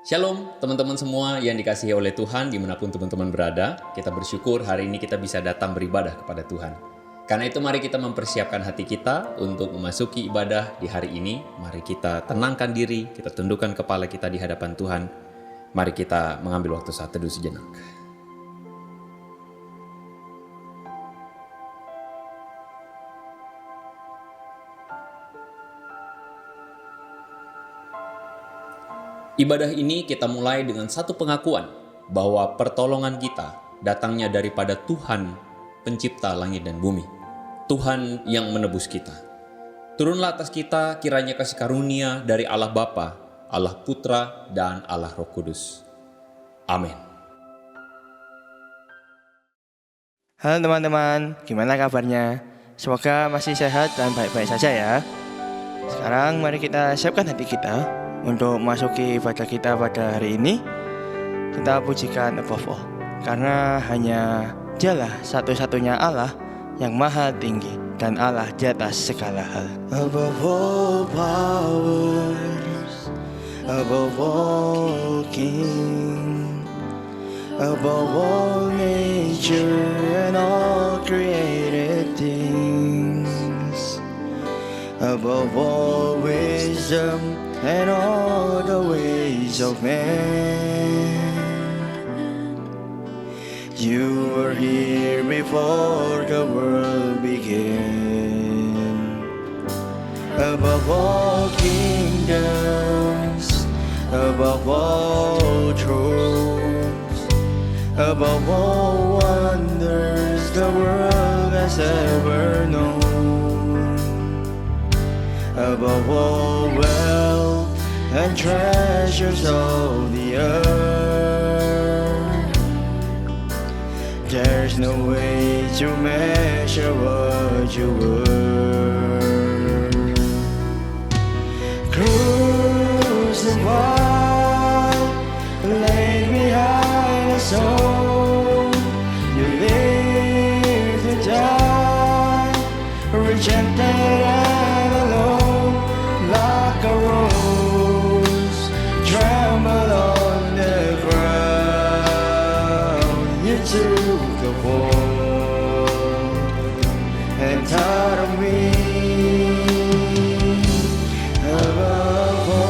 Shalom teman-teman semua yang dikasihi oleh Tuhan dimanapun teman-teman berada. Kita bersyukur hari ini kita bisa datang beribadah kepada Tuhan. Karena itu mari kita mempersiapkan hati kita untuk memasuki ibadah di hari ini. Mari kita tenangkan diri, kita tundukkan kepala kita di hadapan Tuhan. Mari kita mengambil waktu saat teduh sejenak. Ibadah ini kita mulai dengan satu pengakuan bahwa pertolongan kita datangnya daripada Tuhan pencipta langit dan bumi. Tuhan yang menebus kita. Turunlah atas kita kiranya kasih karunia dari Allah Bapa, Allah Putra, dan Allah Roh Kudus. Amin. Halo teman-teman, gimana kabarnya? Semoga masih sehat dan baik-baik saja ya. Sekarang mari kita siapkan hati kita untuk masuki ibadah kita pada hari ini. Kita pujikan above all, karena hanya Dialah satu-satunya Allah yang maha tinggi dan Allah di atas segala hal. Above all powers, above all king, above all nature and all created things, above all wisdom and all the ways of man. You were here before the world began. Above all kingdoms, above all thrones, above all wonders the world has ever known, above all wealth and treasures of the earth, there's no way to measure what you were. Crucified, laid behind a stone, you lived to die, rejected and alone, like a rose trembled on the ground. You took the fall and taught of me above all.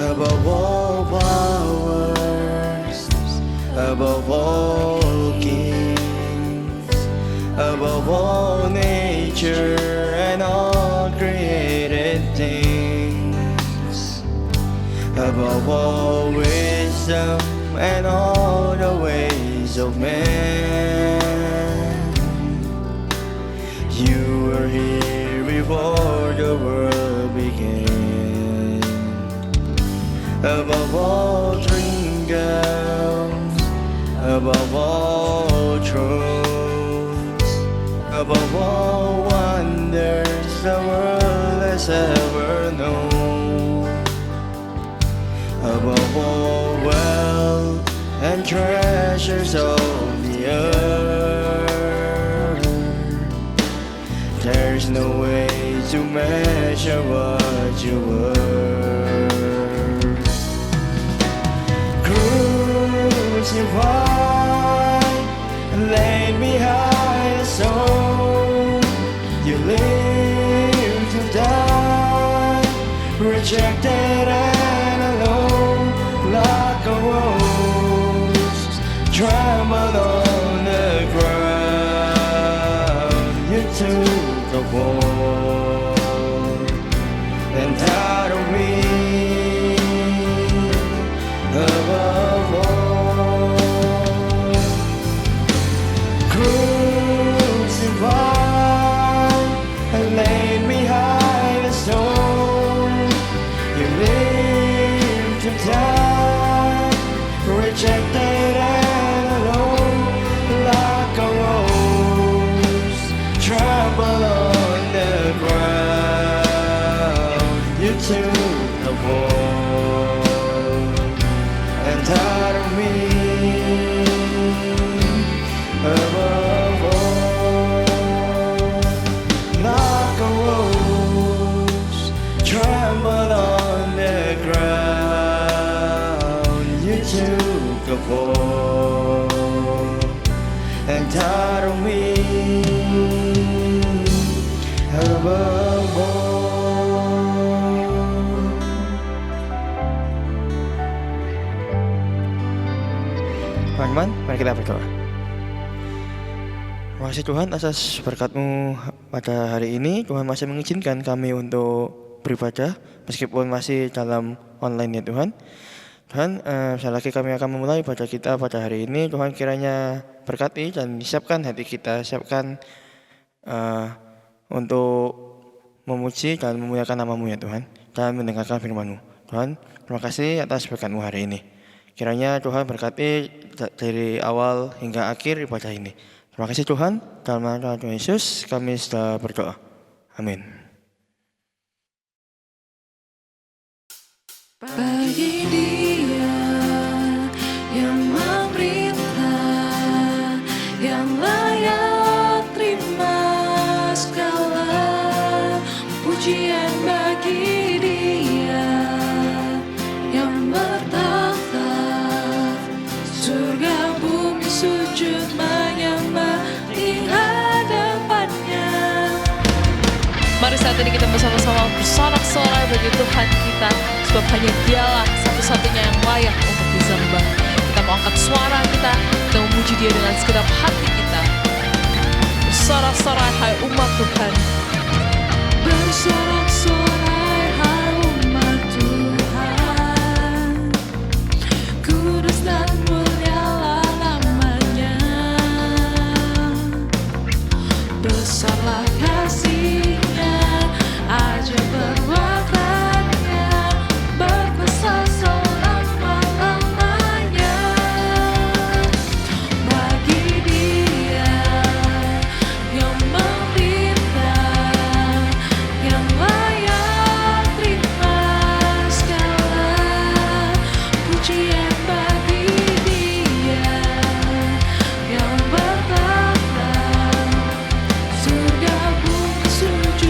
Above all powers, above all kings, above all nature and all created things, above all wisdom and all the ways of man. You were here before the world began. Above all kingdoms, above all thrones, above all wonders the world has ever known, above all wealth and treasures of the earth, there's no way to measure what you were. Crucified, laid behind a stone, you lived to die, rejected and alone, like a rose trembled on the ground. You took the fall and taught of me above all. Crucified and laid behind a stone, you lived to die, rejected and alone, like a rose trampled on the ground. You took the fall and taught of me above all. Mari kita berdoa. Terima kasih Tuhan atas berkat-Mu pada hari ini. Tuhan masih mengizinkan kami untuk beribadah meskipun masih dalam online ya Tuhan. Tuhan, sekali lagi kami akan memulai ibadah kita pada hari ini. Tuhan kiranya berkati dan siapkan hati kita, siapkan untuk memuji dan memuliakan nama-Mu ya Tuhan, dan mendengarkan firman-Mu. Tuhan, terima kasih atas berkat-Mu hari ini. Kiranya Tuhan berkati dari awal hingga akhir ibadah ini. Terima kasih Tuhan, dalam nama Tuhan Yesus kami sudah berdoa. Amin. Bagi Dia yang memerintah, yang layak terima segala pujian bagi Dia yang bertahta, surga bumi sujud menyembah di hadapannya. Mari saat ini kita bersama-sama bersorak-sorai bagi Tuhan kita, sebab hanya Dialah satu-satunya yang layak untuk disembah. Kita mau angkat suara kita memuji Dia dengan segenap hati kita. Bersorak-sorai hai umat Tuhan. Bersorak-sorai hai umat Tuhan. Kudus dan mulialah namanya. Besarlah kasih-Nya, ajaib perbuatannya, berkuasa selama-lamanya. Bagi Dia yang memerintah, yang layak terima segala pujian bagi Dia yang bertahta, surga bumi sujud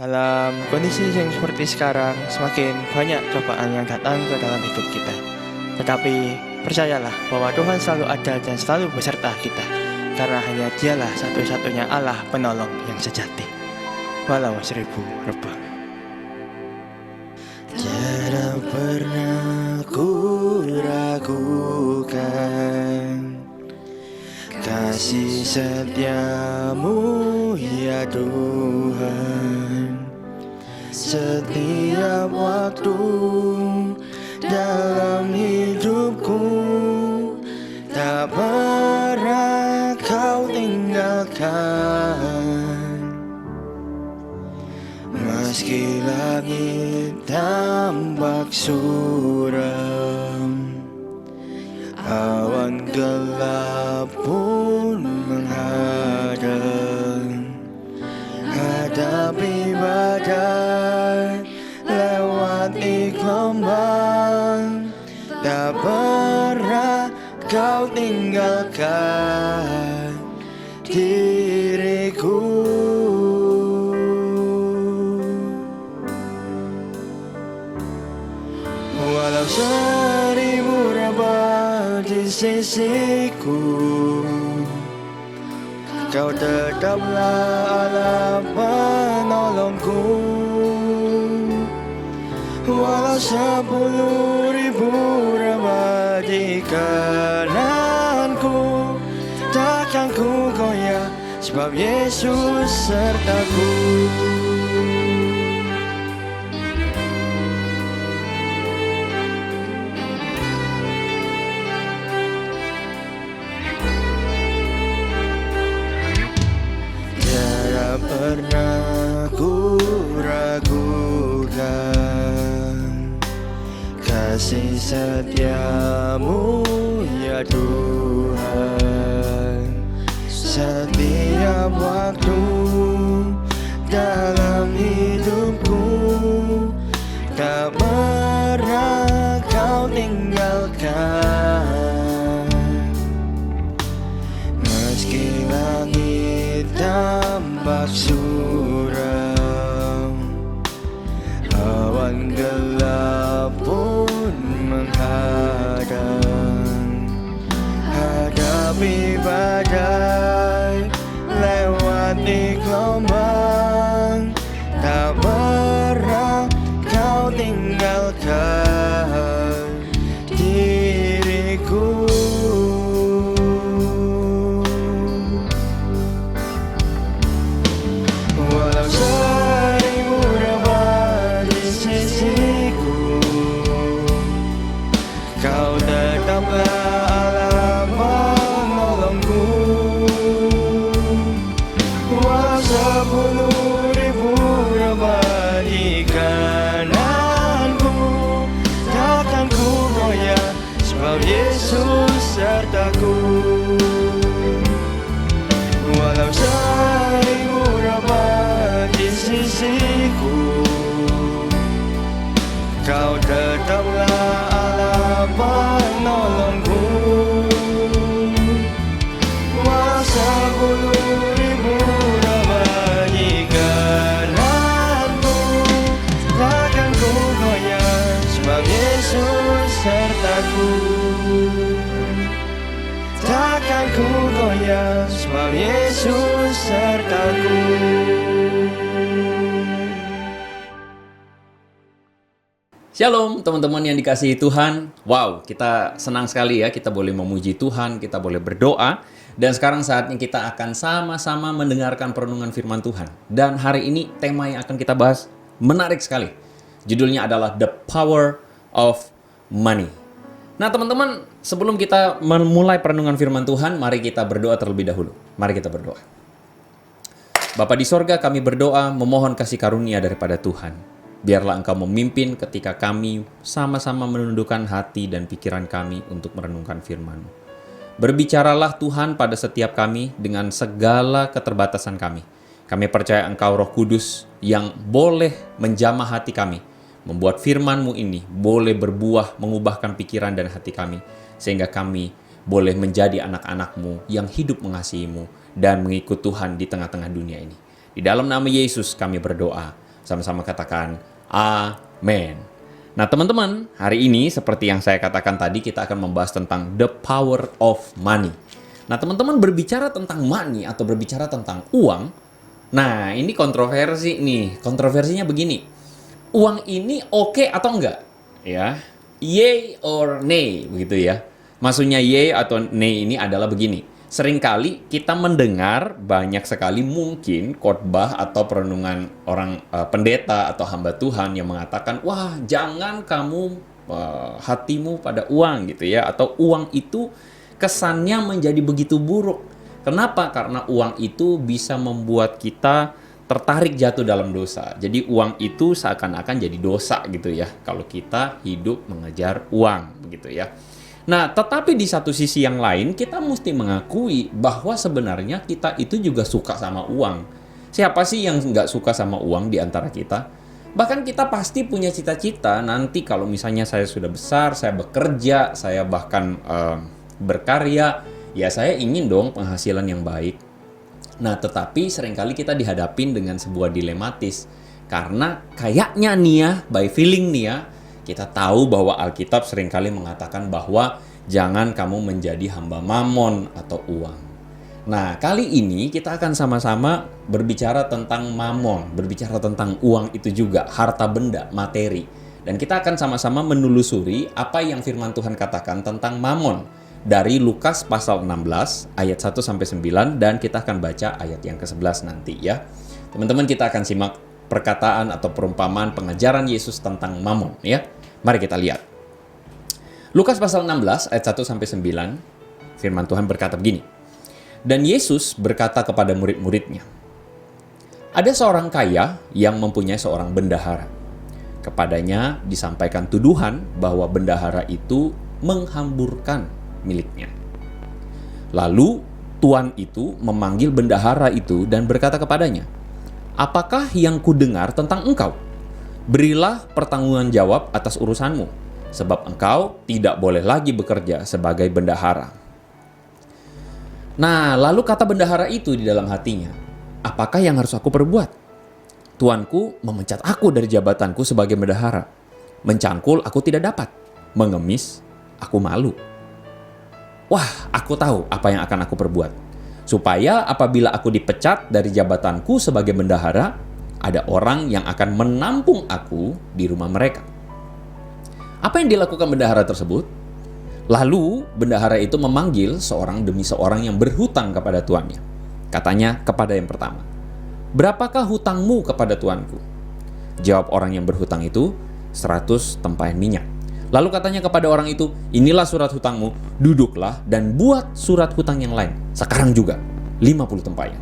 Dalam kondisi yang seperti sekarang, semakin banyak cobaan yang datang ke dalam hidup kita. Tetapi percayalah bahwa Tuhan selalu ada dan selalu beserta kita, karena hanya Dialah satu-satunya Allah penolong yang sejati. Walau 1000 rebah. Tiada pernah ku ragukan kasih setiamu ya Tuhan. Setiap waktu dalam hidupku tak pernah kau tinggalkan. Meski langit tampak suram, awan gelap pun menghadang, hadapi badai, lewati gelombang, tak pernah kau tinggalkan diriku. Walau 1000 rebah di sisiku, kau tetaplah Allah penolongku. Walau 10.000 rebah di kananku, takkan ku goyah sebab Yesus sertaku. Pernah ku ragukan kasih setiamu ya Tuhan. Setiap waktu dalam hidupku tak pernah kau tinggalkan. Meski langit tampak suram, awan gelap pun menghadang, hadapi badai, lewati gelombang, tak pernah kau tinggalkan diriku. Walau 1000 rebah di sisiku, kau tetaplah Allah penolongku. Walau 10.000 rebah di kananku, takkan ku goyah sebab Yesus sertaku. Walau 1000 rebah di sisiku, kau tetaplah Allah penolongku. Walau 10.000 rebah di kananku, takkan ku goyah sebab Yesus sertaku. Takkan ku goyah sebab Yesus sertaku. Shalom teman-teman yang dikasihi Tuhan. Wow, kita senang sekali ya kita boleh memuji Tuhan, kita boleh berdoa. Dan sekarang saatnya kita akan sama-sama mendengarkan perenungan firman Tuhan. Dan hari ini tema yang akan kita bahas menarik sekali. Judulnya adalah The Power of Money. Nah teman-teman, sebelum kita memulai perenungan firman Tuhan, mari kita berdoa terlebih dahulu. Mari kita berdoa. Bapa di sorga, kami berdoa memohon kasih karunia daripada Tuhan. Biarlah Engkau memimpin ketika kami sama-sama menundukkan hati dan pikiran kami untuk merenungkan firman-Mu. Berbicaralah Tuhan pada setiap kami dengan segala keterbatasan kami. Kami percaya Engkau Roh Kudus yang boleh menjamah hati kami, membuat firman-Mu ini boleh berbuah mengubahkan pikiran dan hati kami, sehingga kami boleh menjadi anak-anak-Mu yang hidup mengasihi-Mu dan mengikut Tuhan di tengah-tengah dunia ini. Di dalam nama Yesus kami berdoa. Sama-sama katakan amin. Nah teman-teman, hari ini seperti yang saya katakan tadi, kita akan membahas tentang the power of money. Nah teman-teman, berbicara tentang money atau berbicara tentang uang, nah ini kontroversi nih. Kontroversinya begini, uang ini oke atau enggak? Ya, yay or nay begitu ya. Maksudnya yay atau nay ini adalah begini. Seringkali kita mendengar banyak sekali mungkin khotbah atau perenungan orang pendeta atau hamba Tuhan yang mengatakan, wah jangan kamu hatimu pada uang gitu ya, atau uang itu kesannya menjadi begitu buruk. Kenapa? Karena uang itu bisa membuat kita tertarik jatuh dalam dosa. Jadi uang itu seakan-akan jadi dosa gitu ya, kalau kita hidup mengejar uang begitu ya. Nah, tetapi di satu sisi yang lain, kita mesti mengakui bahwa sebenarnya kita itu juga suka sama uang. Siapa sih yang nggak suka sama uang di antara kita? Bahkan kita pasti punya cita-cita nanti kalau misalnya saya sudah besar, saya bekerja, saya bahkan berkarya, ya saya ingin dong penghasilan yang baik. Nah, tetapi seringkali kita dihadapin dengan sebuah dilematis. Karena kayaknya nih ya, by feeling nih ya, kita tahu bahwa Alkitab seringkali mengatakan bahwa jangan kamu menjadi hamba mamon atau uang. Nah, kali ini kita akan sama-sama berbicara tentang mamon, berbicara tentang uang itu juga, harta benda, materi. Dan kita akan sama-sama menelusuri apa yang firman Tuhan katakan tentang mamon dari Lukas pasal 16 ayat 1-9, dan kita akan baca ayat yang ke-11 nanti ya. Teman-teman, kita akan simak perkataan atau perumpamaan pengajaran Yesus tentang mamon ya. Mari kita lihat. Lukas pasal 16 ayat 1-9, firman Tuhan berkata begini. Dan Yesus berkata kepada murid-muridnya, ada seorang kaya yang mempunyai seorang bendahara. Kepadanya disampaikan tuduhan bahwa bendahara itu menghamburkan miliknya. Lalu tuan itu memanggil bendahara itu dan berkata kepadanya, apakah yang kudengar tentang engkau? Berilah pertanggungan jawab atas urusanmu, sebab engkau tidak boleh lagi bekerja sebagai bendahara. Nah, lalu kata bendahara itu di dalam hatinya, apakah yang harus aku perbuat? Tuanku memecat aku dari jabatanku sebagai bendahara. Mencangkul aku tidak dapat, mengemis aku malu. Wah, aku tahu apa yang akan aku perbuat. Supaya apabila aku dipecat dari jabatanku sebagai bendahara, ada orang yang akan menampung aku di rumah mereka. Apa yang dilakukan bendahara tersebut? Lalu bendahara itu memanggil seorang demi seorang yang berhutang kepada tuannya. Katanya kepada yang pertama, berapakah hutangmu kepada tuanku? Jawab orang yang berhutang itu, 100 tempayan minyak. Lalu katanya kepada orang itu, inilah surat hutangmu, duduklah dan buat surat hutang yang lain. Sekarang juga, 50 tempayan.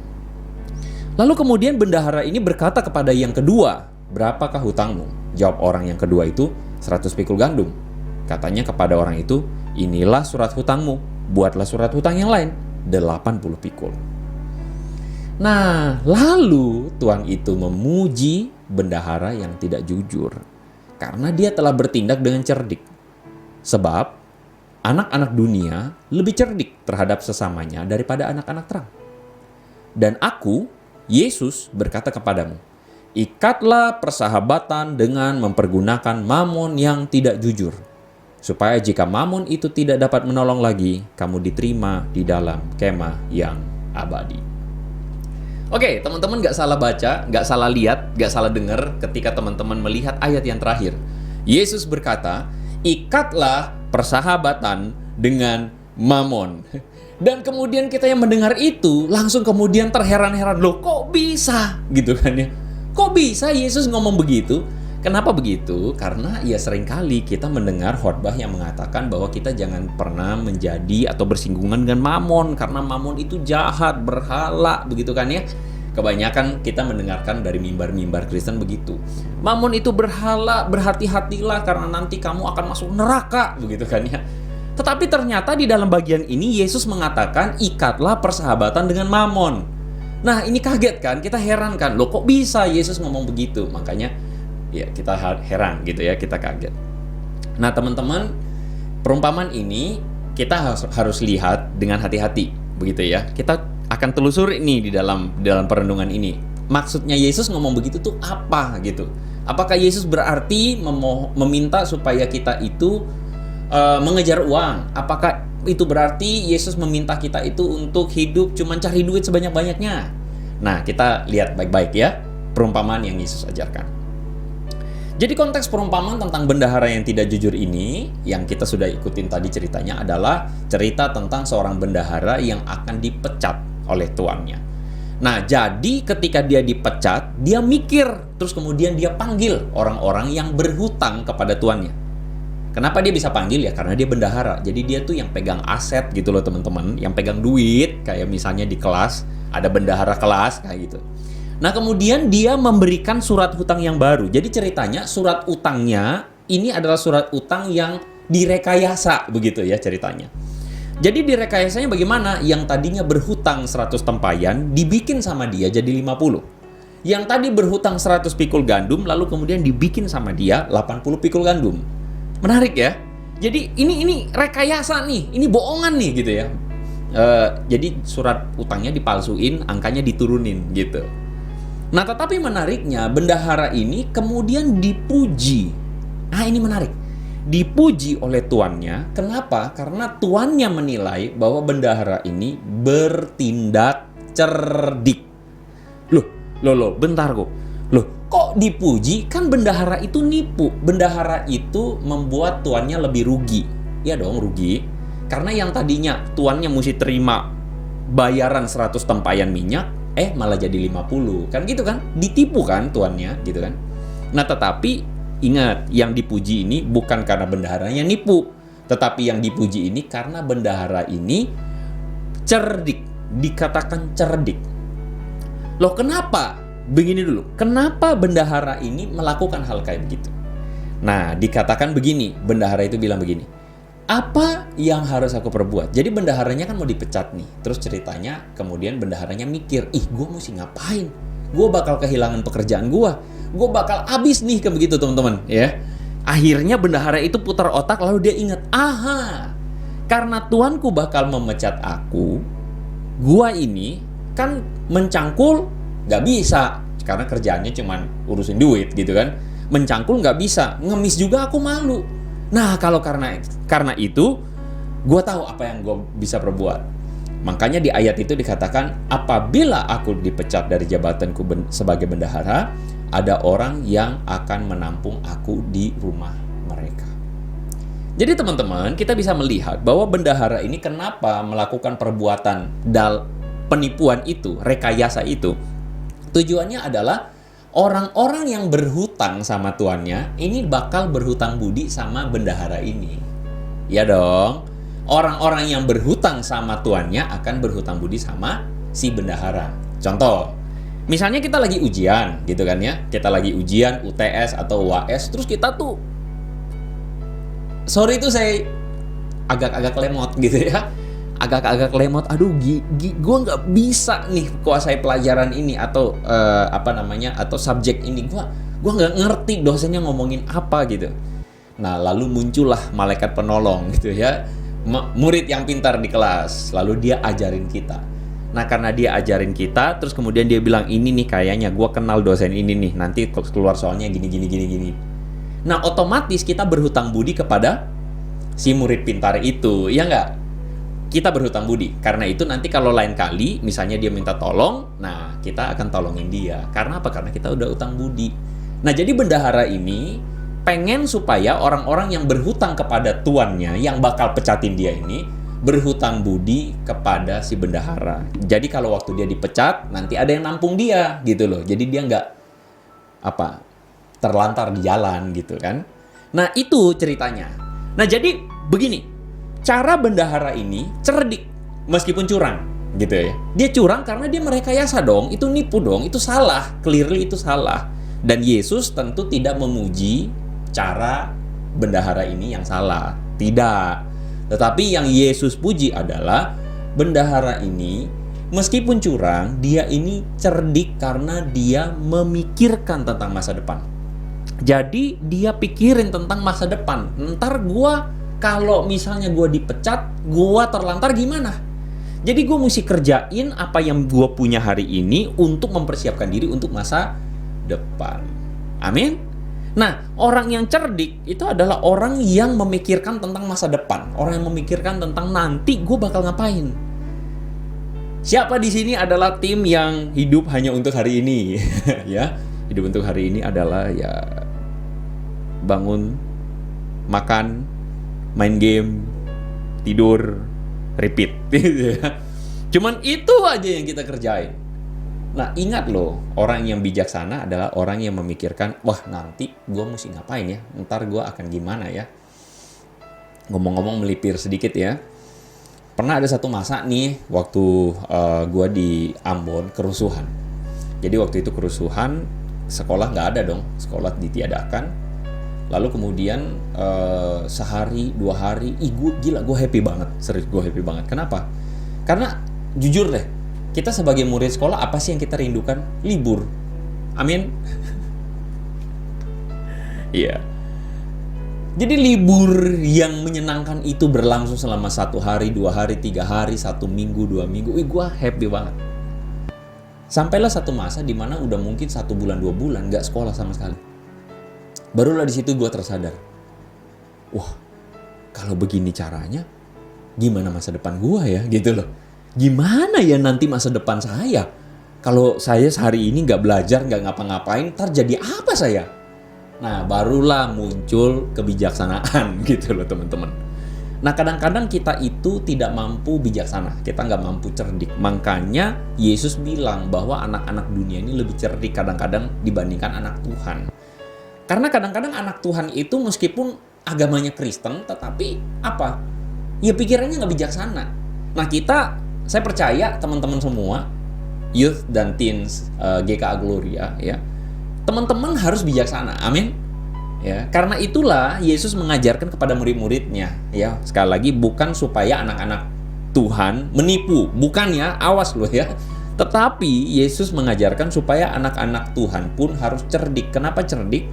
Lalu kemudian bendahara ini berkata kepada yang kedua, berapakah hutangmu? Jawab orang yang kedua itu, 100 pikul gandum. Katanya kepada orang itu, inilah surat hutangmu, buatlah surat hutang yang lain, 80 pikul. Nah, lalu tuan itu memuji bendahara yang tidak jujur, karena dia telah bertindak dengan cerdik. Sebab anak-anak dunia lebih cerdik terhadap sesamanya daripada anak-anak terang. Dan aku, Yesus, berkata kepadamu, ikatlah persahabatan dengan mempergunakan mamon yang tidak jujur, supaya jika mamon itu tidak dapat menolong lagi, kamu diterima di dalam kemah yang abadi. Oke, teman-teman gak salah baca, gak salah lihat, gak salah dengar ketika teman-teman melihat ayat yang terakhir. Yesus berkata, ikatlah persahabatan dengan mamon. Dan kemudian kita yang mendengar itu langsung kemudian terheran-heran, loh kok bisa gitu kan ya. Kok bisa Yesus ngomong begitu? Kenapa begitu? Karena ya seringkali kita mendengar khotbah yang mengatakan bahwa kita jangan pernah menjadi atau bersinggungan dengan mamon, karena mamon itu jahat, berhala, begitu kan ya. Kebanyakan kita mendengarkan dari mimbar-mimbar Kristen begitu. Mamon itu berhala, berhati-hatilah karena nanti kamu akan masuk neraka, begitu kan ya. Tetapi ternyata di dalam bagian ini Yesus mengatakan ikatlah persahabatan dengan mamon. Nah ini kaget kan, kita heran kan, loh kok bisa Yesus ngomong begitu? Makanya ya kita heran gitu ya, kita kaget. Nah teman-teman, perumpamaan ini kita harus lihat dengan hati-hati begitu ya. Kita akan telusuri nih di dalam perenungan ini. maksudnya Yesus ngomong begitu tuh apa gitu? Apakah Yesus berarti meminta supaya kita itu mengejar uang? Apakah itu berarti Yesus meminta kita itu untuk hidup cuman cari duit sebanyak-banyaknya? Nah, kita lihat baik-baik ya perumpamaan yang Yesus ajarkan. Jadi konteks perumpamaan tentang bendahara yang tidak jujur ini, yang kita sudah ikutin tadi ceritanya, adalah cerita tentang seorang bendahara yang akan dipecat oleh tuannya. Nah, jadi ketika dia dipecat, dia mikir, terus kemudian dia panggil orang-orang yang berhutang kepada tuannya. Kenapa dia bisa panggil ya? Karena dia bendahara. Jadi dia tuh yang pegang aset gitu loh teman-teman, yang pegang duit, kayak misalnya di kelas, ada bendahara kelas, kayak gitu. Nah, kemudian dia memberikan surat hutang yang baru. Jadi ceritanya surat utangnya ini adalah surat utang yang direkayasa begitu ya ceritanya. Jadi direkayasanya bagaimana? Yang tadinya berhutang 100 tempayan dibikin sama dia jadi 50. Yang tadi berhutang 100 pikul gandum lalu kemudian dibikin sama dia 80 pikul gandum. Menarik ya? Jadi ini rekayasa nih, ini bohongan nih gitu ya. Jadi surat utangnya dipalsuin, angkanya diturunin gitu. Nah, tetapi menariknya bendahara ini kemudian dipuji. Nah, ini menarik. Dipuji oleh tuannya. Kenapa? Karena tuannya menilai bahwa bendahara ini bertindak cerdik. Loh, bentar kok. Loh, kok dipuji? Kan bendahara itu nipu. Bendahara itu membuat tuannya lebih rugi. Ya dong, rugi. Karena yang tadinya tuannya mesti terima bayaran 100 tempayan minyak, malah jadi 50. Kan gitu kan? Ditipu kan tuannya, gitu kan? Nah, tetapi ingat, yang dipuji ini bukan karena bendaharanya nipu, tetapi yang dipuji ini karena bendahara ini cerdik, dikatakan cerdik. Loh, kenapa? Begini dulu, kenapa bendahara ini melakukan hal kayak begitu? Nah, dikatakan begini, bendahara itu bilang begini, apa yang harus aku perbuat? Jadi bendaharanya kan mau dipecat nih. Terus ceritanya kemudian bendaharanya mikir, gue mesti ngapain? Gue bakal kehilangan pekerjaan gue bakal habis nih, kayak begitu teman-teman ya. Akhirnya bendahara itu putar otak lalu dia ingat, karena tuanku bakal memecat aku, gue ini kan mencangkul nggak bisa karena kerjaannya cuman urusin duit gitu kan. Mencangkul nggak bisa, ngemis juga aku malu. Nah, kalau karena itu, gue tahu apa yang gue bisa perbuat. Makanya di ayat itu dikatakan, apabila aku dipecat dari jabatanku sebagai bendahara, ada orang yang akan menampung aku di rumah mereka. Jadi teman-teman, kita bisa melihat bahwa bendahara ini kenapa melakukan perbuatan penipuan itu, rekayasa itu. Tujuannya adalah orang-orang yang berhutang sama tuannya ini bakal berhutang budi sama bendahara ini. Ya dong. Orang-orang yang berhutang sama tuannya akan berhutang budi sama si bendahara. Contoh, misalnya kita lagi ujian gitu kan ya. Kita lagi ujian UTS atau UAS, terus kita tuh sorry itu saya agak-agak lemot gitu ya. Agak-agak lemot, gue nggak bisa nih kuasai pelajaran ini atau atau subjek ini, gue nggak ngerti dosennya ngomongin apa gitu. Nah, lalu muncullah malaikat penolong gitu ya, murid yang pintar di kelas, lalu dia ajarin kita. Nah, karena dia ajarin kita, terus kemudian dia bilang, ini nih kayaknya gue kenal dosen ini nih, nanti keluar soalnya gini. Nah, otomatis kita berhutang budi kepada si murid pintar itu, ya nggak? Kita berhutang budi. Karena itu nanti kalau lain kali misalnya dia minta tolong, nah kita akan tolongin dia. Karena apa? Karena kita udah utang budi. Nah, jadi bendahara ini pengen supaya orang-orang yang berhutang kepada tuannya yang bakal pecatin dia ini berhutang budi kepada si bendahara. Jadi kalau waktu dia dipecat, nanti ada yang nampung dia gitu loh. Jadi dia nggak terlantar di jalan gitu kan. Nah, itu ceritanya. Nah, jadi begini. Cara bendahara ini cerdik meskipun curang gitu ya. Dia curang karena dia merekayasa dong, itu nipu dong, itu salah, clearly itu salah. Dan Yesus tentu tidak memuji cara bendahara ini yang salah, tidak. Tetapi yang Yesus puji adalah bendahara ini meskipun curang, dia ini cerdik karena dia memikirkan tentang masa depan. Jadi dia pikirin tentang masa depan. Ntar kalau misalnya gue dipecat, gue terlantar gimana? Jadi gue mesti kerjain apa yang gue punya hari ini untuk mempersiapkan diri untuk masa depan. Amin. Nah, orang yang cerdik itu adalah orang yang memikirkan tentang masa depan. Orang yang memikirkan tentang nanti gue bakal ngapain. Siapa di sini adalah tim yang hidup hanya untuk hari ini? Ya, hidup untuk hari ini adalah ya bangun, makan, main game, tidur, repeat. Cuman itu aja yang kita kerjain. Nah, ingat loh, orang yang bijaksana adalah orang yang memikirkan, wah nanti gue mesti ngapain ya, ntar gue akan gimana ya. Ngomong-ngomong melipir sedikit ya, pernah ada satu masa nih, waktu gue di Ambon kerusuhan. Jadi waktu itu kerusuhan, sekolah nggak ada dong, sekolah ditiadakan. Lalu kemudian sehari, 2 hari, gue happy banget, serius gue happy banget. Kenapa? Karena jujur deh, kita sebagai murid sekolah apa sih yang kita rindukan? Libur. Amin. Iya. Jadi libur yang menyenangkan itu berlangsung selama 1 hari, 2 hari, 3 hari, 1 minggu, 2 minggu. Gue happy banget. Sampailah satu masa di mana udah mungkin 1 bulan, 2 bulan nggak sekolah sama sekali. Barulah di situ gue tersadar. Wah, kalau begini caranya, gimana masa depan gue ya, gitu loh. Gimana ya nanti masa depan saya? Kalau saya sehari ini nggak belajar, nggak ngapa-ngapain, ntar jadi apa saya? Nah, barulah muncul kebijaksanaan gitu loh teman-teman. Nah, kadang-kadang kita itu tidak mampu bijaksana, kita nggak mampu cerdik. Makanya Yesus bilang bahwa anak-anak dunia ini lebih cerdik kadang-kadang dibandingkan anak Tuhan. Karena kadang-kadang anak Tuhan itu meskipun agamanya Kristen, tetapi apa? Ya pikirannya nggak bijaksana. Nah, saya percaya teman-teman semua, youth dan teens GKA Gloria, ya, teman-teman harus bijaksana, amin. Ya, karena itulah Yesus mengajarkan kepada murid-muridnya, ya, sekali lagi bukan supaya anak-anak Tuhan menipu, bukan ya, awas loh ya. Tetapi Yesus mengajarkan supaya anak-anak Tuhan pun harus cerdik. Kenapa cerdik?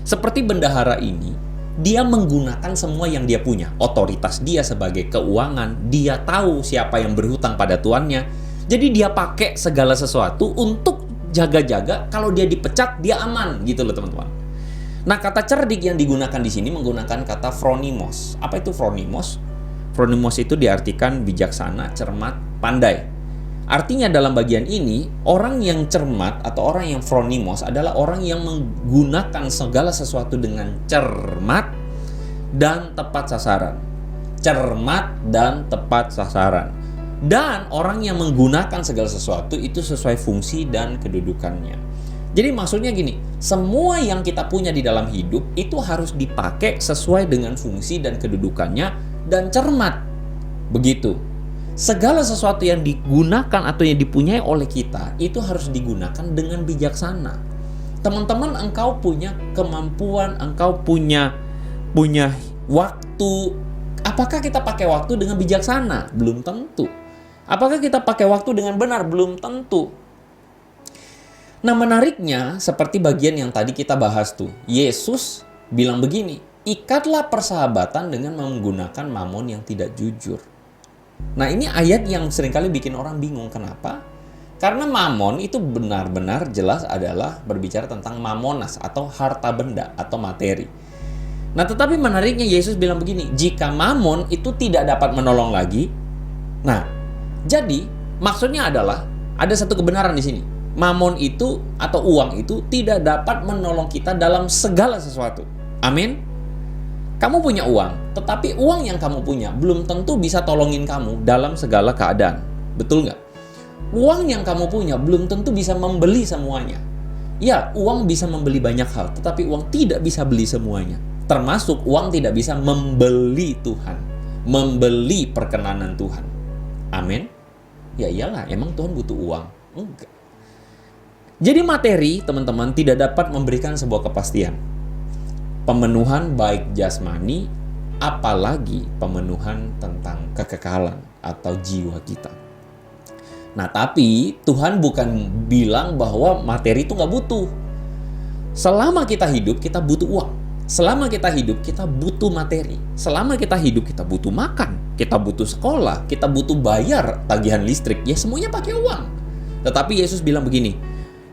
Seperti bendahara ini, dia menggunakan semua yang dia punya, otoritas dia sebagai keuangan, dia tahu siapa yang berhutang pada tuannya. Jadi dia pakai segala sesuatu untuk jaga-jaga kalau dia dipecat dia aman gitu loh teman-teman. Nah, kata cerdik yang digunakan di sini menggunakan kata phronimos. Apa itu phronimos? Phronimos itu diartikan bijaksana, cermat, pandai. Artinya dalam bagian ini, orang yang cermat atau orang yang phronimos adalah orang yang menggunakan segala sesuatu dengan cermat dan tepat sasaran. Cermat dan tepat sasaran. Dan orang yang menggunakan segala sesuatu itu sesuai fungsi dan kedudukannya. Jadi maksudnya gini, semua yang kita punya di dalam hidup itu harus dipakai sesuai dengan fungsi dan kedudukannya dan cermat. Begitu. Segala sesuatu yang digunakan atau yang dipunyai oleh kita itu harus digunakan dengan bijaksana. Teman-teman, engkau punya kemampuan, engkau punya waktu. Apakah kita pakai waktu dengan bijaksana? Belum tentu. Apakah kita pakai waktu dengan benar? Belum tentu. Nah, menariknya seperti bagian yang tadi kita bahas tuh. Yesus bilang begini, ikatlah persahabatan dengan menggunakan mamon yang tidak jujur. Nah, ini ayat yang seringkali bikin orang bingung. Kenapa? Karena mamon itu benar-benar jelas adalah berbicara tentang mamonas atau harta benda atau materi. Nah, tetapi menariknya Yesus bilang begini, jika mamon itu tidak dapat menolong lagi. Nah, jadi maksudnya adalah ada satu kebenaran di sini. Mamon itu atau uang itu tidak dapat menolong kita dalam segala sesuatu. Amin. Kamu punya uang, tetapi uang yang kamu punya belum tentu bisa tolongin kamu dalam segala keadaan. Betul nggak? Uang yang kamu punya belum tentu bisa membeli semuanya. Ya, uang bisa membeli banyak hal, tetapi uang tidak bisa beli semuanya. Termasuk uang tidak bisa membeli Tuhan, membeli perkenanan Tuhan. Amin? Ya iyalah, emang Tuhan butuh uang? Enggak. Jadi materi, teman-teman, tidak dapat memberikan sebuah kepastian. Pemenuhan baik jasmani, apalagi pemenuhan tentang kekekalan atau jiwa kita. Nah, tapi Tuhan bukan bilang bahwa materi itu nggak butuh. Selama kita hidup, kita butuh uang. Selama kita hidup, kita butuh materi. Selama kita hidup, kita butuh makan, kita butuh sekolah, kita butuh bayar tagihan listrik. Ya semuanya pakai uang. Tetapi Yesus bilang begini,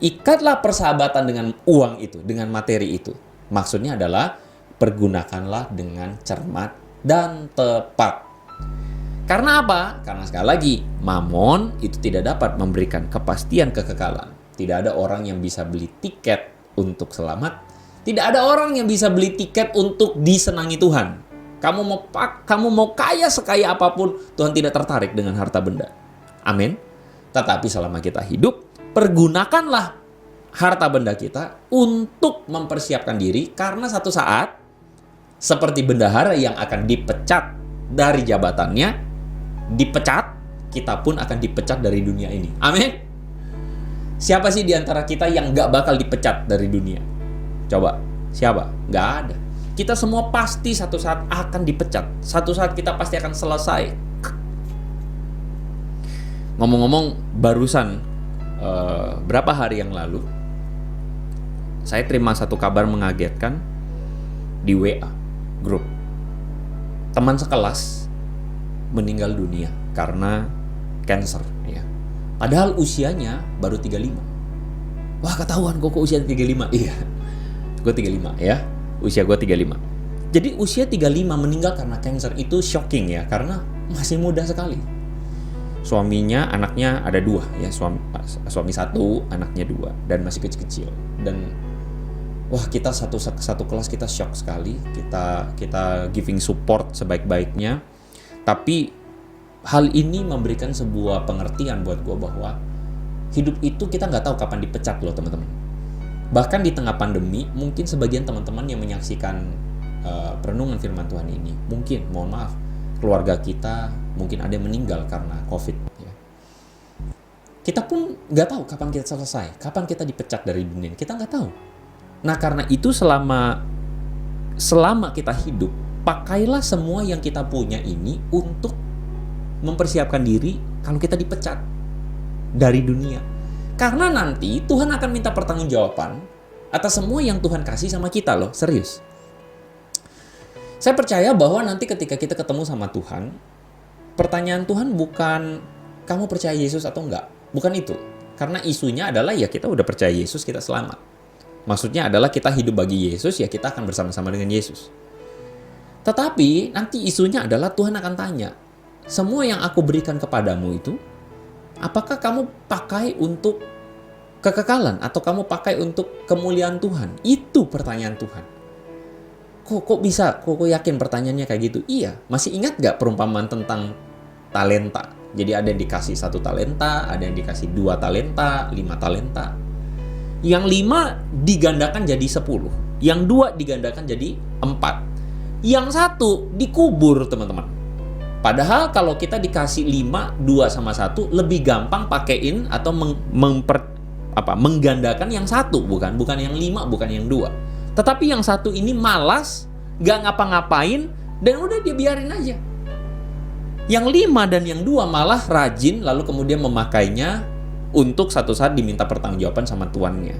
ikatlah persahabatan dengan uang itu, dengan materi itu. Maksudnya adalah pergunakanlah dengan cermat dan tepat. Karena apa? Karena sekali lagi, mamon itu tidak dapat memberikan kepastian kekekalan. Tidak ada orang yang bisa beli tiket untuk selamat. Tidak ada orang yang bisa beli tiket untuk disenangi Tuhan. Kamu mau kaya sekaya apapun, Tuhan tidak tertarik dengan harta benda. Amin. Tetapi selama kita hidup, pergunakanlah harta benda kita untuk mempersiapkan diri, karena satu saat seperti bendahara yang akan dipecat dari jabatannya, kita pun akan dipecat dari dunia ini. Amin. Siapa sih di antara kita yang gak bakal dipecat dari dunia? Coba, siapa? Gak ada. Kita semua pasti satu saat akan dipecat. Satu saat kita pasti akan selesai. Ngomong-ngomong, barusan berapa hari yang lalu, saya terima satu kabar mengagetkan di WA grup. Teman sekelas meninggal dunia karena cancer. Ya. Padahal usianya baru 35. Wah, ketahuan kok usia 35. Iya. Gue 35 ya, usia gue 35. Jadi usia 35 meninggal karena cancer itu shocking ya, karena masih muda sekali. Suaminya, anaknya ada 2 ya, suami 1, anaknya 2, dan masih kecil-kecil. Dan wah, kita satu kelas kita shock sekali, kita giving support sebaik-baiknya. Tapi hal ini memberikan sebuah pengertian buat gue bahwa hidup itu kita nggak tahu kapan dipecat loh teman-teman. Bahkan di tengah pandemi, mungkin sebagian teman-teman yang menyaksikan perenungan firman Tuhan ini, mungkin, mohon maaf, keluarga kita mungkin ada yang meninggal karena COVID. Ya. Kita pun nggak tahu kapan kita selesai, kapan kita dipecat dari dunia. Kita nggak tahu. Nah, karena itu selama kita hidup, pakailah semua yang kita punya ini untuk mempersiapkan diri kalau kita dipecat dari dunia. Karena nanti Tuhan akan minta pertanggungjawaban atas semua yang Tuhan kasih sama kita loh, serius. Saya percaya bahwa nanti ketika kita ketemu sama Tuhan, pertanyaan Tuhan bukan kamu percaya Yesus atau enggak. Bukan itu. Karena isunya adalah ya kita udah percaya Yesus, kita selamat. Maksudnya adalah kita hidup bagi Yesus, ya kita akan bersama-sama dengan Yesus. Tetapi nanti isunya adalah Tuhan akan tanya, semua yang aku berikan kepadamu itu, apakah kamu pakai untuk kekekalan atau kamu pakai untuk kemuliaan Tuhan? Itu pertanyaan Tuhan. Kok bisa? Kok yakin pertanyaannya kayak gitu? Iya. Masih ingat gak perumpamaan tentang talenta? Jadi ada yang dikasih 1 talenta, ada yang dikasih 2 talenta, 5 talenta. Yang 5 digandakan jadi 10. Yang 2 digandakan jadi 4. Yang 1 dikubur teman-teman. Padahal kalau kita dikasih 5, 2 sama 1 lebih gampang pakein atau menggandakan yang 1, bukan yang 5, bukan yang 2. Tetapi yang 1 ini malas, gak ngapa-ngapain, dan udah dia biarin aja. Yang 5 dan yang 2 malah rajin, lalu kemudian memakainya untuk satu saat diminta pertanggungjawaban sama tuannya.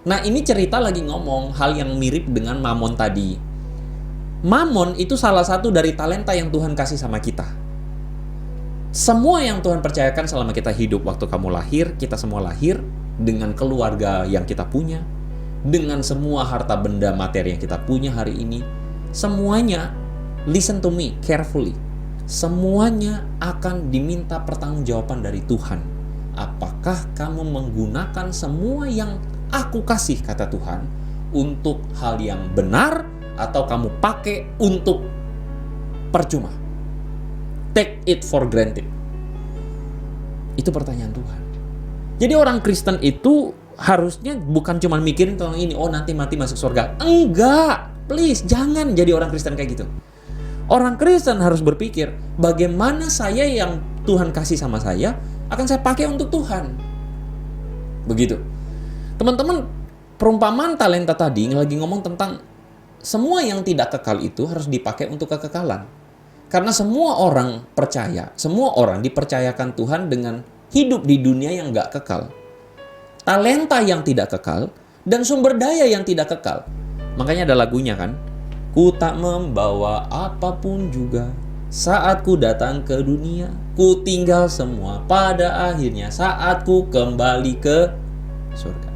Nah, ini cerita lagi ngomong hal yang mirip dengan mamon tadi. Mamon itu salah satu dari talenta yang Tuhan kasih sama kita. Semua yang Tuhan percayakan selama kita hidup, waktu kamu lahir, kita semua lahir dengan keluarga yang kita punya, dengan semua harta benda materi yang kita punya hari ini, semuanya, listen to me carefully, semuanya akan diminta pertanggungjawaban dari Tuhan. Apakah kamu menggunakan semua yang aku kasih, kata Tuhan, untuk hal yang benar, atau kamu pakai untuk percuma? Take it for granted. Itu pertanyaan Tuhan. Jadi orang Kristen itu harusnya bukan cuma mikirin tentang ini, oh nanti mati masuk surga. Enggak, please jangan jadi orang Kristen kayak gitu. Orang Kristen harus berpikir, bagaimana saya yang Tuhan kasih sama saya akan saya pakai untuk Tuhan. Begitu. Teman-teman, perumpamaan talenta tadi lagi ngomong tentang semua yang tidak kekal itu harus dipakai untuk kekekalan. Karena semua orang percaya, semua orang dipercayakan Tuhan dengan hidup di dunia yang gak kekal. Talenta yang tidak kekal dan sumber daya yang tidak kekal. Makanya ada lagunya kan. Ku tak membawa apapun juga saat ku datang ke dunia. Ku tinggal semua pada akhirnya saat ku kembali ke surga.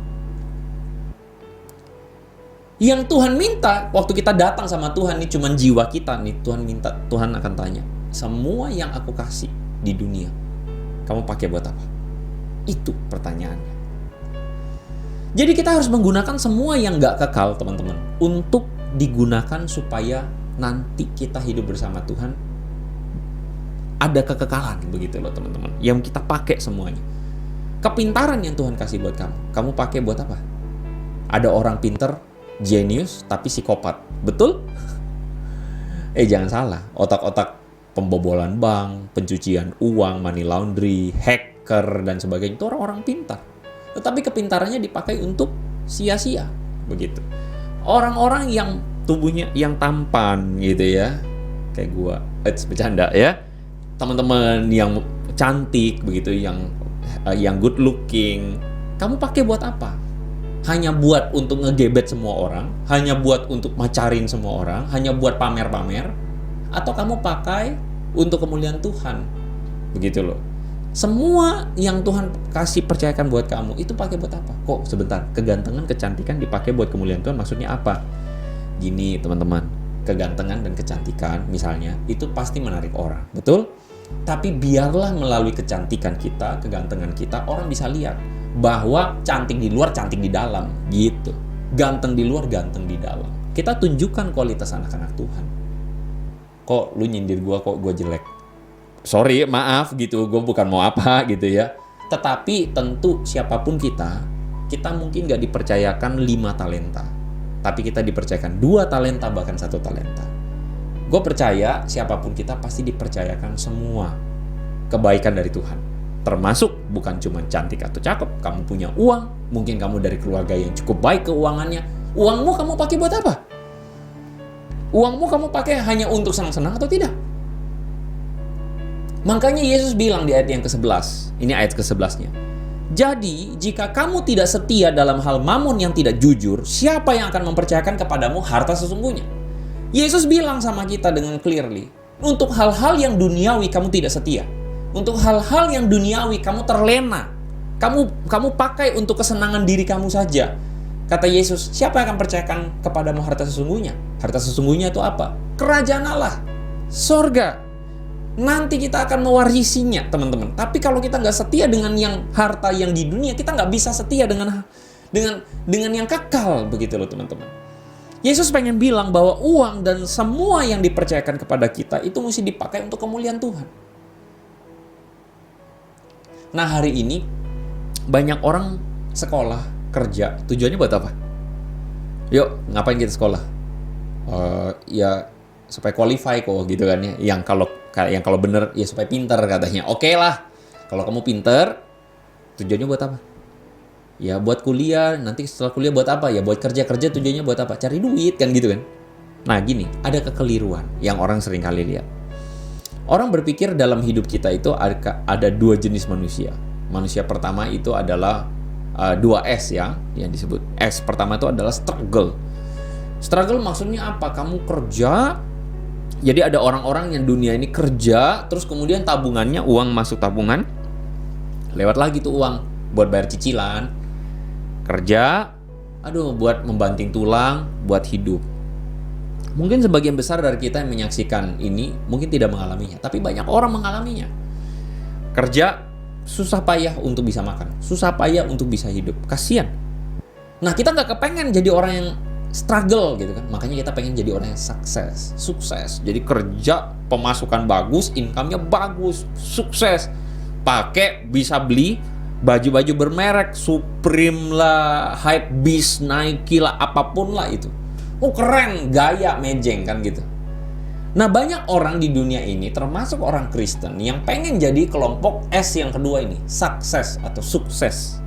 Yang Tuhan minta waktu kita datang sama Tuhan nih cuman jiwa kita nih. Tuhan akan tanya, semua yang aku kasih di dunia kamu pakai buat apa? Itu pertanyaannya. Jadi kita harus menggunakan semua yang gak kekal, teman-teman, untuk digunakan supaya nanti kita hidup bersama Tuhan ada kekekalan, begitu loh teman-teman. Yang kita pakai semuanya. Kepintaran yang Tuhan kasih buat kamu pakai buat apa? Ada orang pinter, jenius, tapi psikopat. Betul? Jangan salah. Otak-otak pembobolan bank, pencucian uang, money laundry, hacker, dan sebagainya itu orang-orang pintar. Tetapi kepintarannya dipakai untuk sia-sia. Begitu. Orang-orang yang tubuhnya yang tampan gitu ya. Kayak gua. Bercanda ya. Teman-teman yang cantik begitu, yang good looking. Kamu pakai buat apa? Hanya buat untuk ngegebet semua orang, hanya buat untuk macarin semua orang, hanya buat pamer-pamer, atau kamu pakai untuk kemuliaan Tuhan? Begitu loh. Semua yang Tuhan kasih percayakan buat kamu itu pakai buat apa? Kok sebentar, kegantengan, kecantikan dipakai buat kemuliaan Tuhan, maksudnya apa? Gini teman-teman, kegantengan dan kecantikan misalnya itu pasti menarik orang, betul? Tapi biarlah melalui kecantikan kita, kegantengan kita, orang bisa lihat bahwa cantik di luar, cantik di dalam, gitu. Ganteng di luar, ganteng di dalam. Kita tunjukkan kualitas anak-anak Tuhan. Kok lu nyindir gua, kok gua jelek? Sorry, maaf gitu, gue bukan mau apa gitu ya. Tetapi tentu siapapun kita mungkin gak dipercayakan 5 talenta. Tapi kita dipercayakan 2 talenta, bahkan 1 talenta. Gue percaya siapapun kita pasti dipercayakan semua kebaikan dari Tuhan. Termasuk bukan cuma cantik atau cakep. Kamu punya uang, mungkin kamu dari keluarga yang cukup baik keuangannya. Uangmu kamu pakai buat apa? Uangmu kamu pakai hanya untuk senang-senang atau tidak? Makanya Yesus bilang di ayat yang ke-11, ini ayat ke-11-nya. Jadi, jika kamu tidak setia dalam hal mamon yang tidak jujur, siapa yang akan mempercayakan kepadamu harta sesungguhnya? Yesus bilang sama kita dengan clearly, untuk hal-hal yang duniawi kamu tidak setia. Untuk hal-hal yang duniawi kamu terlena. Kamu pakai untuk kesenangan diri kamu saja. Kata Yesus, siapa yang akan percayakan kepadamu harta sesungguhnya? Harta sesungguhnya itu apa? Kerajaan Allah, sorga. Nanti kita akan mewarisinya, teman-teman. Tapi kalau kita nggak setia dengan yang harta yang di dunia, kita nggak bisa setia dengan yang kekal, begitu loh teman-teman. Yesus pengen bilang bahwa uang dan semua yang dipercayakan kepada kita itu mesti dipakai untuk kemuliaan Tuhan. Nah hari ini banyak orang sekolah, kerja, tujuannya buat apa? Yuk, ngapain kita sekolah? Ya supaya qualify kok gitu kan ya. Yang kalau bener ya supaya pinter katanya. Oke lah. Kalau kamu pinter, tujuannya buat apa? Ya buat kuliah, nanti setelah kuliah buat apa? Ya buat kerja tujuannya buat apa? Cari duit kan gitu kan. Nah gini, ada kekeliruan yang orang sering kali lihat. Orang berpikir dalam hidup kita itu ada 2 jenis manusia. Manusia pertama itu adalah 2S ya, yang disebut. S pertama itu adalah struggle. Struggle maksudnya apa? Kamu kerja. Jadi ada orang-orang yang dunia ini kerja, terus kemudian tabungannya, uang masuk tabungan, lewat lagi tuh uang buat bayar cicilan, kerja, buat membanting tulang, buat hidup. Mungkin sebagian besar dari kita yang menyaksikan ini mungkin tidak mengalaminya, tapi banyak orang mengalaminya. Kerja, susah payah untuk bisa makan, susah payah untuk bisa hidup, kasihan. Nah kita nggak kepengen jadi orang yang struggle gitu kan, makanya kita pengen jadi orang yang sukses. Jadi kerja, pemasukan bagus, income-nya bagus, sukses, pakai bisa beli baju-baju bermerek, Supreme lah, Hypebeast, Nike lah, apapun lah itu. Keren, gaya, mejeng kan gitu. Nah banyak orang di dunia ini, termasuk orang Kristen, yang pengen jadi kelompok S yang kedua ini, sukses atau sukses.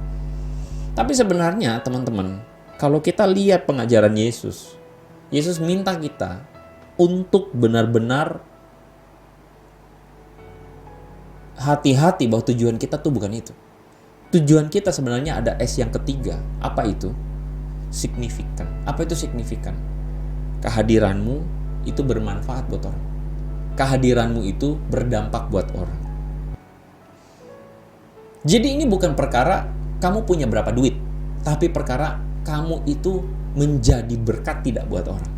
Tapi sebenarnya teman-teman, kalau kita lihat pengajaran Yesus minta kita untuk benar-benar hati-hati bahwa tujuan kita tuh bukan itu. Tujuan kita sebenarnya ada S yang ketiga. Apa itu? signifikan. Apa itu signifikan? Kehadiranmu itu bermanfaat buat orang. Kehadiranmu itu berdampak buat orang. Jadi ini bukan perkara kamu punya berapa duit, tapi perkara kamu itu menjadi berkat tidak buat orang.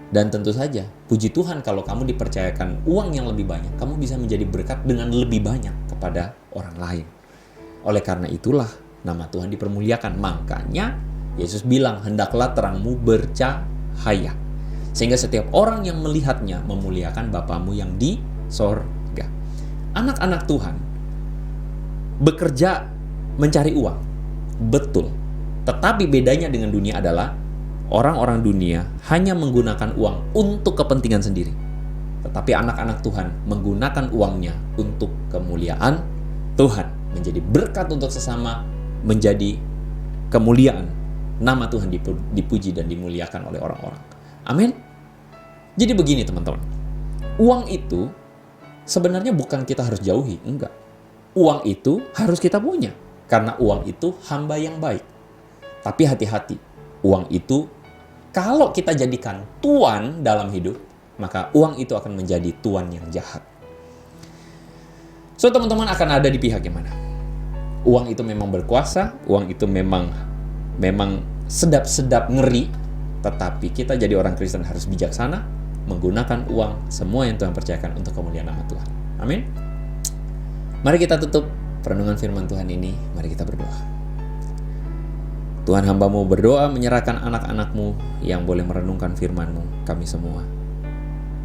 Dan tentu saja, puji Tuhan kalau kamu dipercayakan uang yang lebih banyak, kamu bisa menjadi berkat dengan lebih banyak kepada orang lain. Oleh karena itulah nama Tuhan dipermuliakan. Makanya Yesus bilang, hendaklah terangmu bercahaya, sehingga setiap orang yang melihatnya memuliakan Bapamu yang di sorga. Anak-anak Tuhan bekerja mencari uang, betul. Tetapi bedanya dengan dunia adalah orang-orang dunia hanya menggunakan uang untuk kepentingan sendiri. Tetapi anak-anak Tuhan menggunakan uangnya untuk kemuliaan Tuhan, menjadi berkat untuk sesama, menjadi kemuliaan nama Tuhan dipuji dan dimuliakan oleh orang-orang. Amin. Jadi begini teman-teman, uang itu sebenarnya bukan kita harus jauhi, enggak. Uang itu harus kita punya, karena uang itu hamba yang baik. Tapi hati-hati, uang itu kalau kita jadikan tuan dalam hidup, maka uang itu akan menjadi tuan yang jahat. So teman-teman akan ada di pihak yang mana? Uang itu memang berkuasa, uang itu memang sedap-sedap ngeri, tetapi kita jadi orang Kristen harus bijaksana, menggunakan uang semua yang Tuhan percayakan untuk kemuliaan nama Tuhan. Amin. Mari kita tutup perenungan firman Tuhan ini. Mari kita berdoa. Tuhan, hamba-Mu berdoa menyerahkan anak-anak-Mu yang boleh merenungkan firman-Mu, kami semua.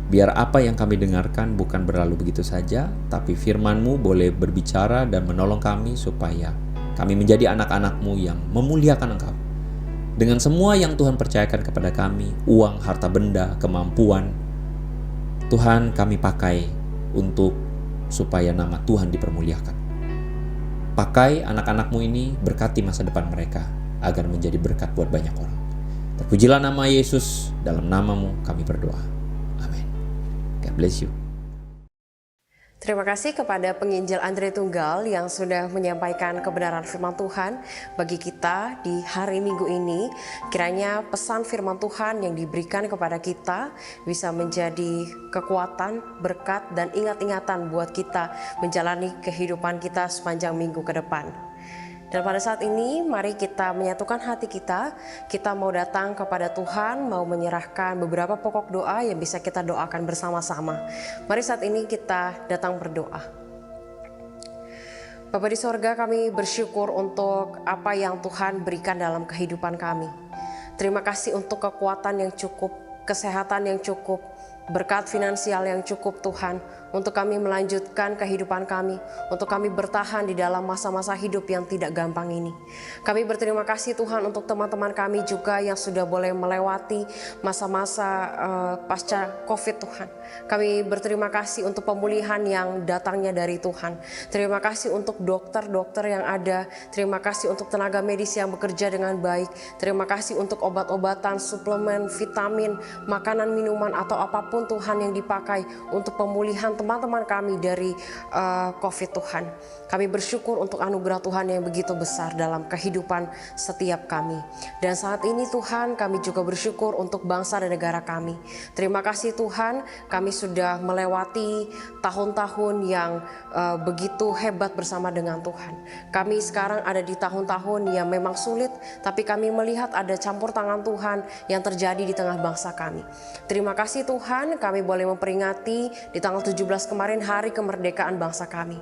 Biar apa yang kami dengarkan bukan berlalu begitu saja, tapi firman-Mu boleh berbicara dan menolong kami supaya kami menjadi anak-anak-Mu yang memuliakan Engkau. Dengan semua yang Tuhan percayakan kepada kami, uang, harta benda, kemampuan, Tuhan kami pakai untuk supaya nama Tuhan dipermuliakan. Pakai anak-anak-Mu ini, berkati masa depan mereka, agar menjadi berkat buat banyak orang. Terpujilah nama Yesus, dalam nama-Mu kami berdoa. Amin. God bless you. Terima kasih kepada penginjil Andre Tunggal yang sudah menyampaikan kebenaran firman Tuhan bagi kita di hari Minggu ini. Kiranya pesan firman Tuhan yang diberikan kepada kita bisa menjadi kekuatan, berkat, dan ingat-ingatan buat kita menjalani kehidupan kita sepanjang minggu ke depan. Dan pada saat ini mari kita menyatukan hati kita mau datang kepada Tuhan, mau menyerahkan beberapa pokok doa yang bisa kita doakan bersama-sama. Mari saat ini kita datang berdoa. Bapa di sorga, kami bersyukur untuk apa yang Tuhan berikan dalam kehidupan kami. Terima kasih untuk kekuatan yang cukup, kesehatan yang cukup, berkat finansial yang cukup Tuhan, untuk kami melanjutkan kehidupan kami, untuk kami bertahan di dalam masa-masa hidup yang tidak gampang ini. Kami berterima kasih Tuhan untuk teman-teman kami juga yang sudah boleh melewati masa-masa pasca COVID Tuhan. Kami berterima kasih untuk pemulihan yang datangnya dari Tuhan. Terima kasih untuk dokter-dokter yang ada. Terima kasih untuk tenaga medis yang bekerja dengan baik. Terima kasih untuk obat-obatan, suplemen, vitamin, makanan, minuman, atau apapun Tuhan yang dipakai untuk pemulihan teman-teman kami dari COVID Tuhan. Kami bersyukur untuk anugerah Tuhan yang begitu besar dalam kehidupan setiap kami. Dan saat ini Tuhan, kami juga bersyukur untuk bangsa dan negara kami. Terima kasih Tuhan, kami sudah melewati tahun-tahun yang begitu hebat bersama dengan Tuhan. Kami sekarang ada di tahun-tahun yang memang sulit, tapi kami melihat ada campur tangan Tuhan yang terjadi di tengah bangsa kami. Terima kasih Tuhan, kami boleh memperingati di tanggal 17 kemarin hari kemerdekaan bangsa kami.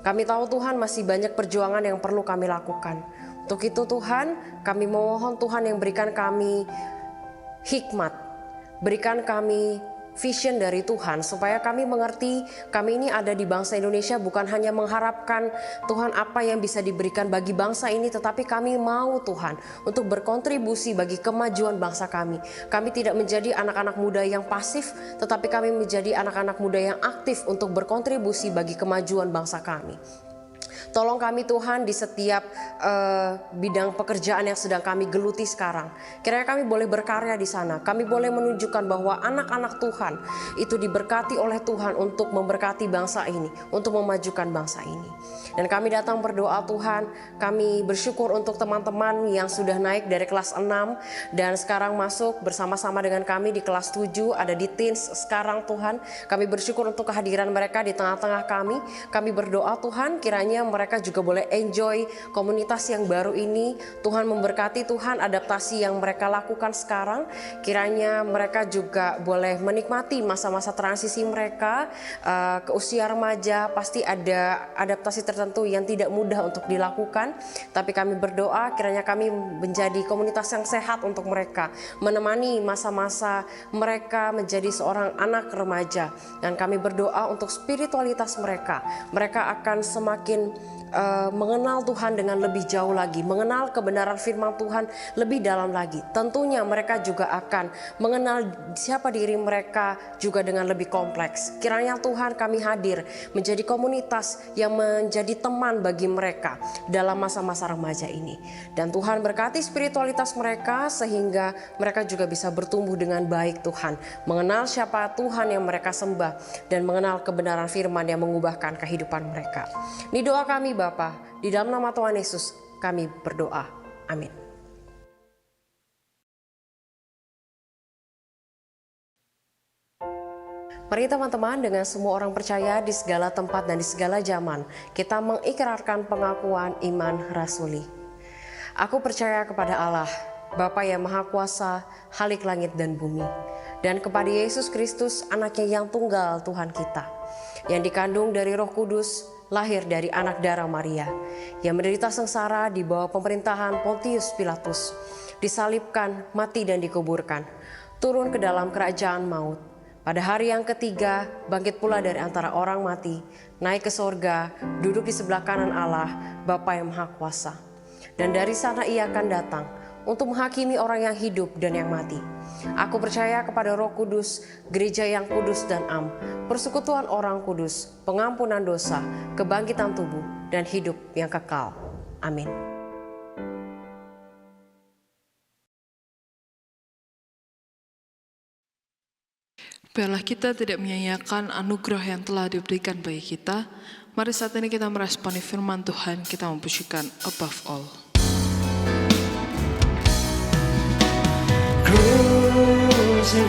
Kami tahu Tuhan masih banyak perjuangan yang perlu kami lakukan. Untuk itu Tuhan, kami memohon Tuhan yang berikan kami hikmat, berikan kami vision dari Tuhan supaya kami mengerti kami ini ada di bangsa Indonesia bukan hanya mengharapkan Tuhan apa yang bisa diberikan bagi bangsa ini, tetapi kami mau Tuhan untuk berkontribusi bagi kemajuan bangsa kami. Kami tidak menjadi anak-anak muda yang pasif, tetapi kami menjadi anak-anak muda yang aktif untuk berkontribusi bagi kemajuan bangsa kami. Tolong kami Tuhan di setiap bidang pekerjaan yang sedang kami geluti sekarang. Kiranya kami boleh berkarya di sana. Kami boleh menunjukkan bahwa anak-anak Tuhan itu diberkati oleh Tuhan untuk memberkati bangsa ini, untuk memajukan bangsa ini. Dan kami datang berdoa Tuhan, kami bersyukur untuk teman-teman yang sudah naik dari kelas 6 dan sekarang masuk bersama-sama dengan kami di kelas 7, ada di teens sekarang Tuhan. Kami bersyukur untuk kehadiran mereka di tengah-tengah kami. Kami berdoa Tuhan, kiranya mereka juga boleh enjoy komunitas yang baru ini. Tuhan memberkati Tuhan adaptasi yang mereka lakukan sekarang. Kiranya mereka juga boleh menikmati masa-masa transisi mereka ke usia remaja. Pasti ada adaptasi tertentu yang tidak mudah untuk dilakukan. Tapi kami berdoa kiranya kami menjadi komunitas yang sehat untuk mereka. Menemani masa-masa mereka menjadi seorang anak remaja. Dan kami berdoa untuk spiritualitas mereka. Mereka akan semakin mengenal Tuhan dengan lebih jauh lagi, mengenal kebenaran firman Tuhan lebih dalam lagi. Tentunya mereka juga akan mengenal siapa diri mereka juga dengan lebih kompleks. Kiranya Tuhan kami hadir menjadi komunitas yang menjadi teman bagi mereka dalam masa-masa remaja ini. Dan Tuhan berkati spiritualitas mereka sehingga mereka juga bisa bertumbuh dengan baik Tuhan, mengenal siapa Tuhan yang mereka sembah dan mengenal kebenaran firman yang mengubahkan kehidupan mereka. Ini doa kami Bapa, di dalam nama Tuhan Yesus kami berdoa. Amin. Mari teman-teman, dengan semua orang percaya di segala tempat dan di segala zaman, kita mengikrarkan pengakuan iman rasuli. Aku percaya kepada Allah, Bapa yang Maha Kuasa, Khalik langit dan bumi, dan kepada Yesus Kristus, anaknya yang tunggal Tuhan kita, yang dikandung dari Roh Kudus, lahir dari anak darah Maria, yang menderita sengsara di bawah pemerintahan Pontius Pilatus, disalibkan, mati dan dikuburkan, turun ke dalam kerajaan maut. Pada hari yang ketiga, bangkit pula dari antara orang mati, naik ke sorga, duduk di sebelah kanan Allah, Bapa yang Maha Kuasa. Dan dari sana ia akan datang untuk menghakimi orang yang hidup dan yang mati. Aku percaya kepada Roh Kudus, gereja yang kudus dan am, persekutuan orang kudus, pengampunan dosa, kebangkitan tubuh, dan hidup yang kekal. Amin. Biarlah kita tidak menyia-nyiakan anugerah yang telah diberikan bagi kita. Mari saat ini kita meresponi firman Tuhan, kita mempujikan Above All.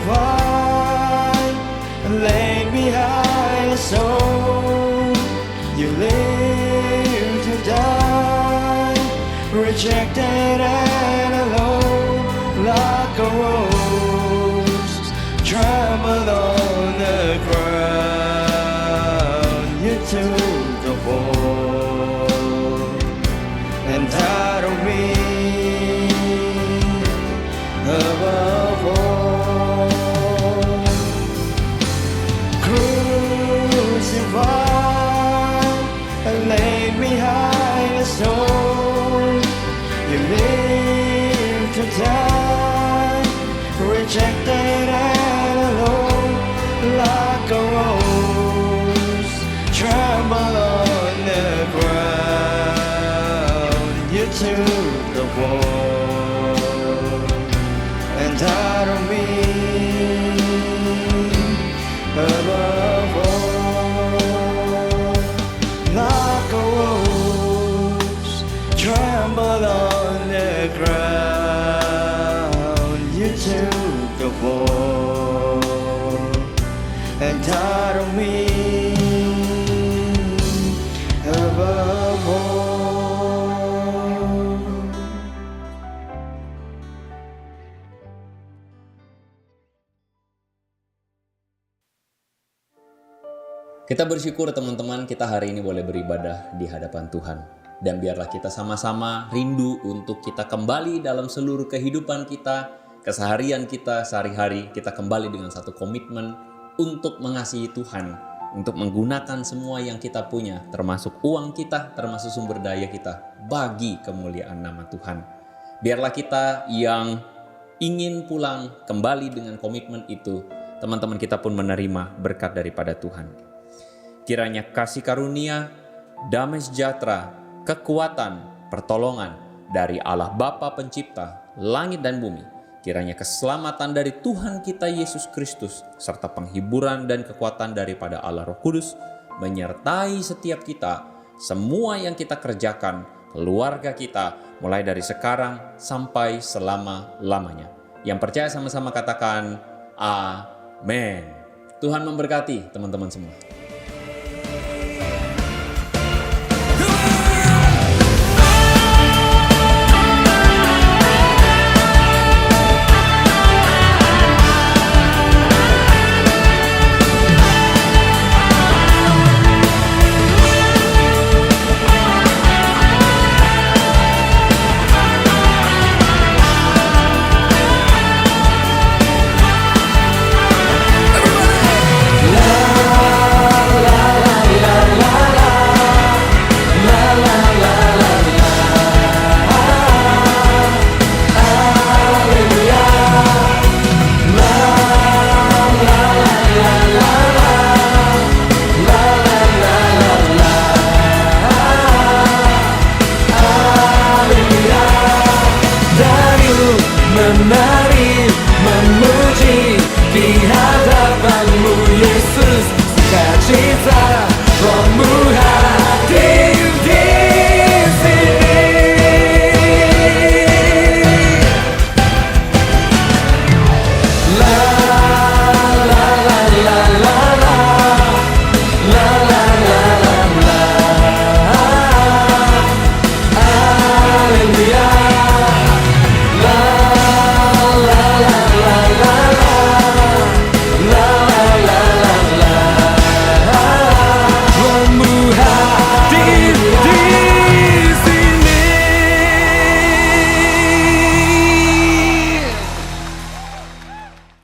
Crucified and laid behind a stone, you lived to die, rejected and alone, like a rose trampled on the ground. You took the fall and died on me. Above all, crucified and laid behind a stone, you lived to die, rejected and alone, like a rose trampled on the ground. You took the fall and died on me. Above all, like a rose trembled on the ground. You took the fall and died on me. Above all. Kita bersyukur teman-teman, kita hari ini boleh beribadah di hadapan Tuhan. Dan biarlah kita sama-sama rindu untuk kita kembali dalam seluruh kehidupan kita, keseharian kita, sehari-hari, kita kembali dengan satu komitmen untuk mengasihi Tuhan, untuk menggunakan semua yang kita punya, termasuk uang kita, termasuk sumber daya kita, bagi kemuliaan nama Tuhan. Biarlah kita yang ingin pulang kembali dengan komitmen itu, teman-teman kita pun menerima berkat daripada Tuhan. Kiranya kasih karunia, damai sejahtera, kekuatan, pertolongan dari Allah Bapa Pencipta langit dan bumi, kiranya keselamatan dari Tuhan kita Yesus Kristus, serta penghiburan dan kekuatan daripada Allah Roh Kudus, menyertai setiap kita, semua yang kita kerjakan, keluarga kita, mulai dari sekarang sampai selama-lamanya. Yang percaya sama-sama katakan, Amin. Tuhan memberkati teman-teman semua.